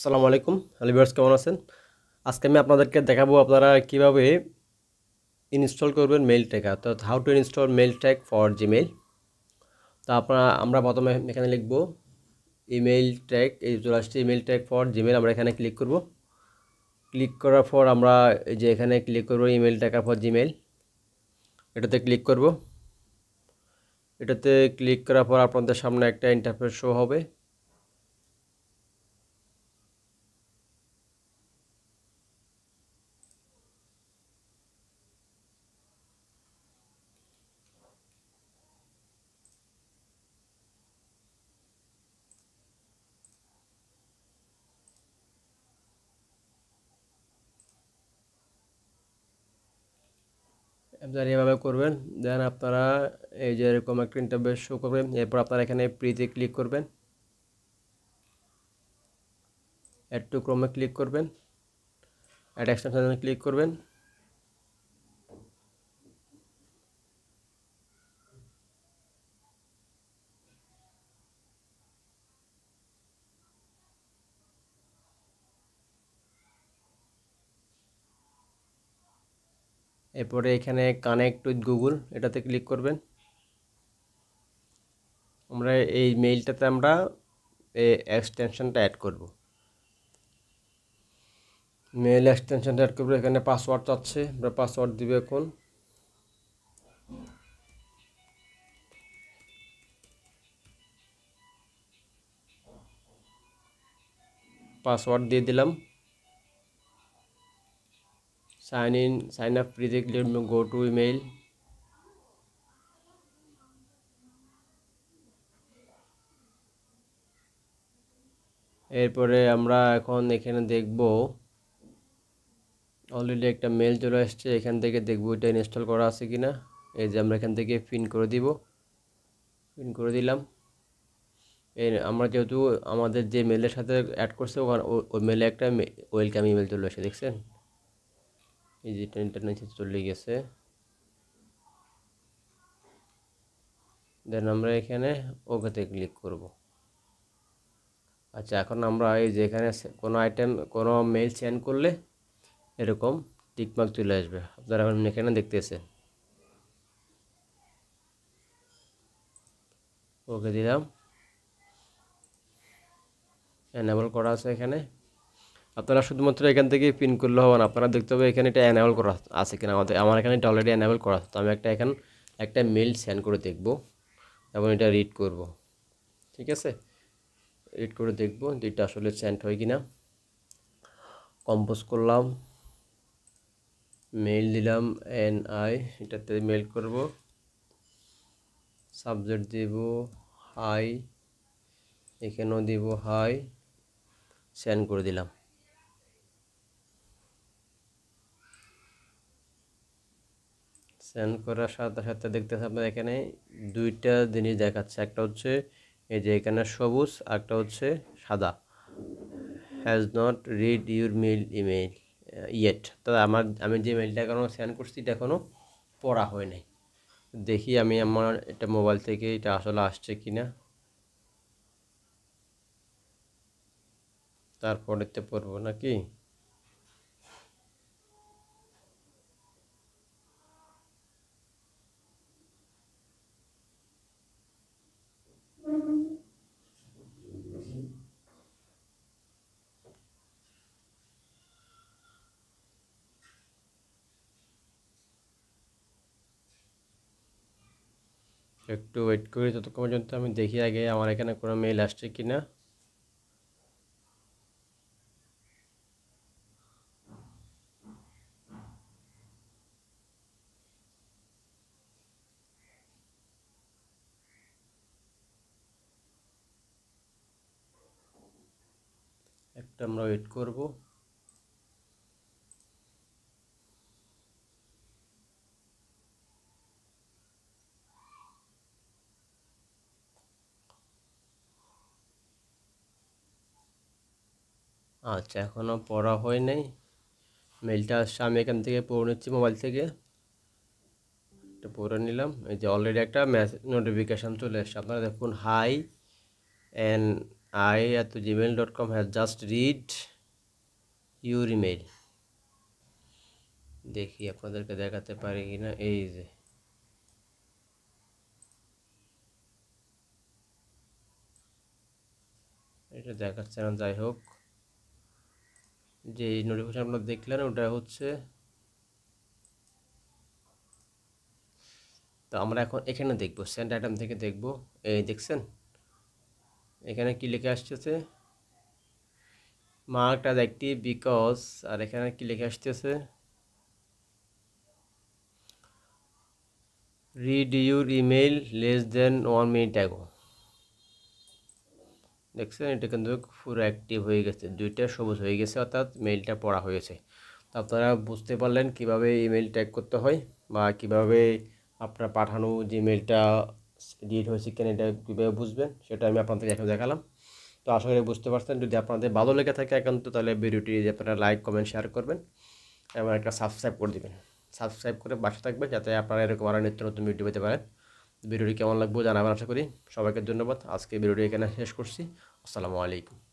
আসসালামু আলাইকুম hello viewers, কেমন আছেন? আজকে আমি আপনাদেরকে দেখাবো আপনারা কিভাবে ইনস্টল করবেন মেইল ট্যাগ, অর্থাৎ how to install mail tag for Gmail. তো আমরা প্রথমে এখানে লিখব ইমেইল ট্যাগ, এই চলে আসছে ইমেইল ট্যাগ ফর জিমেইল। আমরা এখানে ক্লিক করব। ক্লিক করার পর আমরা এই যে এখানে ক্লিক করব ইমেইল ট্যাগ ফর জিমেইল, এটাতে ক্লিক করব। এটাতে ক্লিক করার পর আপনাদের সামনে একটা ইন্টারফেস শো হবে। আপনারা এভাবে করবেন, দেন আপনারা এই যে এরকম একটা ইন্টারফেস শো করবেন। এরপর আপনারা এখানে প্রিতে ক্লিক করবেন, অ্যাড টু ক্রমে ক্লিক করবেন, অ্যাড এক্সটেনশনে ক্লিক করবেন। এরপরে এখানে কানেক্ট উইথ গুগল, এটাতে ক্লিক করবেন। আমরা এই মেইলটাতে আমরা এই এক্সটেনশনটা অ্যাড করব। মেইল এক্সটেনশনটা অ্যাড করবো। এখানে পাসওয়ার্ড চাচ্ছে, আমরা পাসওয়ার্ড দিব। এখন পাসওয়ার্ড দিয়ে দিলাম। সাইন আপ ফ্রিতে ক্লিক গো টু ইমেইল। এরপরে আমরা এখন এখানে দেখব অলরেডি একটা মেইল চলে আসছে। এখান থেকে দেখব এটা ইনস্টল করা আছে কিনা। এই যে আমরা এখান থেকে পিন করে দিব, পিন করে দিলাম। এই আমরা যেহেতু আমাদের যে মেলের সাথে অ্যাড করছে ওই মেলে একটা ওয়েলকাম ইমেল চলে আসে, দেখছেন? এই যে ইন্টারনেট চলে গেছে। দেন আমরা এখানে ওকেতে ক্লিক করব। আচ্ছা, এখন আমরা এই যে এখানে কোনো মেইল সেন্ড করলে এরকম টিকমার্ক চলে আসবে, আপনারা এখন এখানে দেখতেছেন। ওকে দিলাম, এনেবল করা আছে এখানে। আপনারা শুধুমাত্র এখান থেকে পিন করলে হবে না, আপনারা দেখতে হবে এখানে এটা এনেবল করা আছে কিনা। আমার এখানে এটা অলরেডি এনেবল করা আছে। তো আমি একটা মেইল সেন্ড করে দেখব এবং এটা রিড করব। ঠিক আছে, রিড করে দেখব যে এটা আসলে সেন্ড হয় কিনা। কম্পোজ করলাম, মেইল দিলাম NI, এটাতে মেইল করব। সাবজেক্ট দেব হাই, এখানেও দিব হাই, সেন্ড করে দিলাম। সেন্ড করার সাথে সাথে দেখতেছে আপনার এখানে দুইটা জিনিস দেখাচ্ছে। একটা হচ্ছে এই যে এখানে সবুজ, একটা হচ্ছে সাদা, has not read your mail email yet. তো আমি যে মেইলটা এখনও সেন্ড করছি এটা এখনও পড়া হয় নাই। দেখি আমি আমার এটা মোবাইল থেকে এটা আসলে আসছে কিনা, তারপরেতে পড়বো নাকি। একটু ওয়েট করি, ততক্ষণ পর্যন্ত আমি দেখি আগে আমার এখানে কোনো মেইল আসছে কিনা। একটা আমরা ওয়েট করব। আচ্ছা, এখনও পড়া হয় নাই। মেইলটা আসছে, আমি এখান থেকে পড়ে নিচ্ছি মোবাইল থেকে। এটা পড়ে নিলাম। এই যে অলরেডি একটা মেসেজ নোটিফিকেশান চলে এসছে। আপনারা দেখুন hi and i@gmail.com has just read your email. দেখি আপনাদেরকে দেখাতে পারি কিনা। এই যে এটা দেখাচ্ছে না, যাই হোক যে নোটিফিকেশন আপনারা দেখলেন ওটা হচ্ছে। তো আমরা এখন এখানে দেখব, সেন্ড আইটেম থেকে দেখব। এই দেখছেন এখানে কি লিখে আসতেছে, মার্কড অ্যাজ অ্যাক্টিভ বিকজ, আর এখানে কি লিখে আসতেছে, read your email less than 1 minute ago. দেখছেন এটা কিন্তু পুরো অ্যাক্টিভ হয়ে গেছে, দুইটা সবুজ হয়ে গেছে, অর্থাৎ মেইলটা পড়া হয়েছে। তো আপনারা বুঝতে পারলেন কিভাবে ইমেল ট্যাগ করতে হয় বা কিভাবে আপনার পাঠানো যে মেইলটা রিড হয়েছে কিনা এটা কীভাবে বুঝবেন সেটা আমি আপনাদেরকে এখন দেখালাম। তো আশা করি বুঝতে পারছেন। যদি আপনাদের ভালো লেগে থাকে একান্ত, তাহলে ভিডিওটি আপনারা লাইক কমেন্ট শেয়ার করবেন এবং একটা সাবস্ক্রাইব করে দিবেন। সাবস্ক্রাইব করে পাশে থাকবেন যাতে আপনারা এরকম আরও নিত্য নতুন ভিডিও পেতে পারেন। ভিডিওটি কেমন লাগবে জানাবেন, আশা করি। সবাইকে ধন্যবাদ। আজকে ভিডিওটি এখানে শেষ করছি। আসসালামু আলাইকুম।